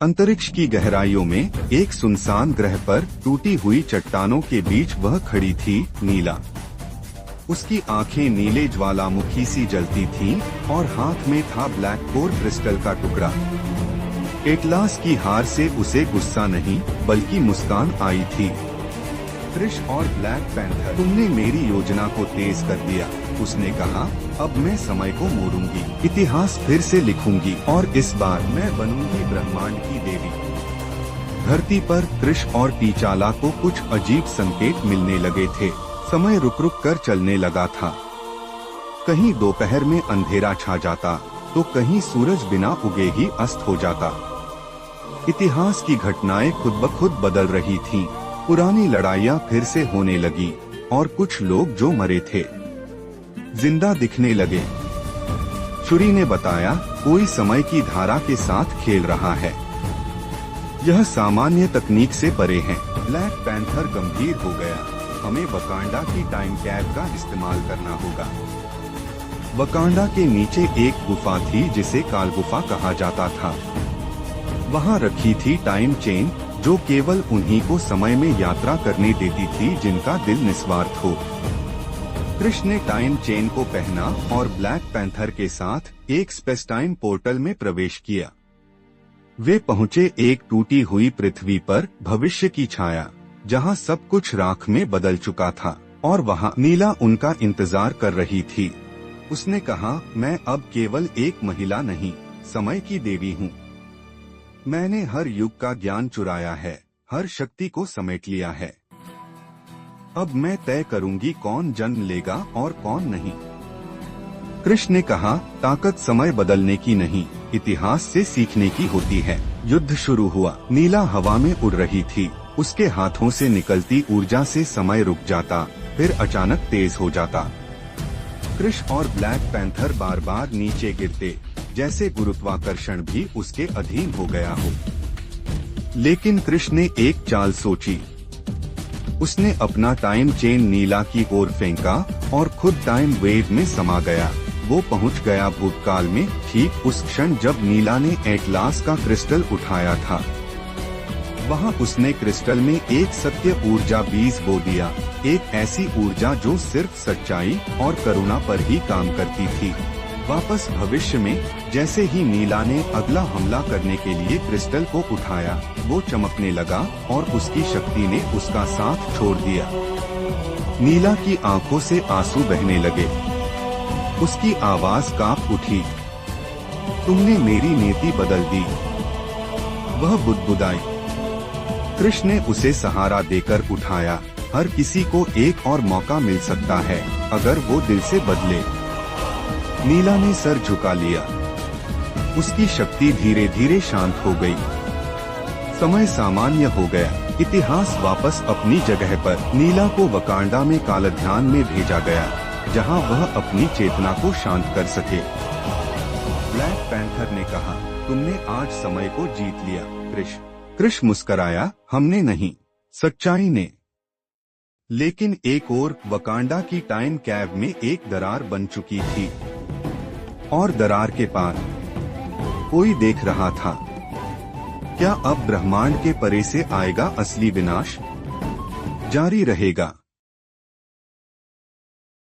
अंतरिक्ष की गहराइयों में एक सुनसान ग्रह पर टूटी हुई चट्टानों के बीच वह खड़ी थी, नीला। उसकी आंखें नीले ज्वालामुखी सी जलती थीं और हाथ में था ब्लैक कोर क्रिस्टल का टुकड़ा। एटलास की हार से उसे गुस्सा नहीं बल्कि मुस्कान आई थी। कृष और ब्लैक पैंथर, तुमने मेरी योजना को तेज कर दिया, उसने कहा। अब मैं समय को मोड़ूंगी, इतिहास फिर से लिखूंगी और इस बार मैं बनूंगी ब्रह्मांड की देवी। धरती पर कृष और टीचाला को कुछ अजीब संकेत मिलने लगे थे। समय रुक रुक कर चलने लगा था। कहीं दोपहर में अंधेरा छा जाता तो कहीं सूरज बिना उगे ही अस्त हो जाता। इतिहास की घटनाएं खुद ब खुद बदल रही थीं। पुरानी लड़ाइयां फिर से होने लगी और कुछ लोग जो मरे थे जिंदा दिखने लगे। छुरी ने बताया, कोई समय की धारा के साथ खेल रहा है। यह सामान्य तकनीक से परे है। ब्लैक पैंथर गंभीर हो गया। हमें वकांडा की टाइम कैब का इस्तेमाल करना होगा। वकांडा के नीचे एक गुफा थी जिसे काल गुफा कहा जाता था। वहां रखी थी टाइम चेन जो केवल उन्हीं को समय में यात्रा करने देती थी जिनका दिल निस्वार्थ हो। कृष ने टाइम चेन को पहना और ब्लैक पैंथर के साथ एक स्पेस टाइम पोर्टल में प्रवेश किया। वे पहुंचे एक टूटी हुई पृथ्वी पर, भविष्य की छाया, जहां सब कुछ राख में बदल चुका था और वहां नीला उनका इंतजार कर रही थी। उसने कहा, मैं अब केवल एक महिला नहीं, समय की देवी हूँ। मैंने हर युग का ज्ञान चुराया है, हर शक्ति को समेट लिया है। अब मैं तय करूंगी कौन जन्म लेगा और कौन नहीं। कृष्ण ने कहा, ताकत समय बदलने की नहीं, इतिहास से सीखने की होती है। युद्ध शुरू हुआ। नीला हवा में उड़ रही थी। उसके हाथों से निकलती ऊर्जा से समय रुक जाता, फिर अचानक तेज हो जाता। कृष्ण और ब्लैक पैंथर बार बार नीचे गिरते, जैसे गुरुत्वाकर्षण भी उसके अधीन हो गया हो। लेकिन कृष्ण ने एक चाल सोची। उसने अपना टाइम चेन नीला की ओर फेंका और खुद टाइम वेव में समा गया। वो पहुंच गया भूतकाल में, ठीक उस क्षण जब नीला ने एटलास का क्रिस्टल उठाया था। वहां उसने क्रिस्टल में एक सत्य ऊर्जा बीज बो दिया, एक ऐसी ऊर्जा जो सिर्फ सच्चाई और करुणा पर ही काम करती थी। वापस भविष्य में, जैसे ही नीला ने अगला हमला करने के लिए क्रिस्टल को उठाया, वो चमकने लगा और उसकी शक्ति ने उसका साथ छोड़ दिया। नीला की आंखों से आंसू बहने लगे। उसकी आवाज कांप उठी, तुमने मेरी नीति बदल दी। वह बुदबुदाई। कृष्ण ने उसे सहारा देकर उठाया। हर किसी को एक और मौका मिल सकता है, अगर वो दिल से बदले। नीला ने सर झुका लिया। उसकी शक्ति धीरे धीरे शांत हो गई। समय सामान्य हो गया। इतिहास वापस अपनी जगह पर। नीला को वकांडा में कालध्यान में भेजा गया, जहां वह अपनी चेतना को शांत कर सके। ब्लैक पैंथर ने कहा, तुमने आज समय को जीत लिया कृष मुस्कराया, हमने नहीं, सच्चाई ने। लेकिन एक और वकांडा की टाइम कैब में एक दरार बन चुकी थी और दरार के पार कोई देख रहा था। क्या अब ब्रह्मांड के परे से आएगा असली विनाश? जारी रहेगा।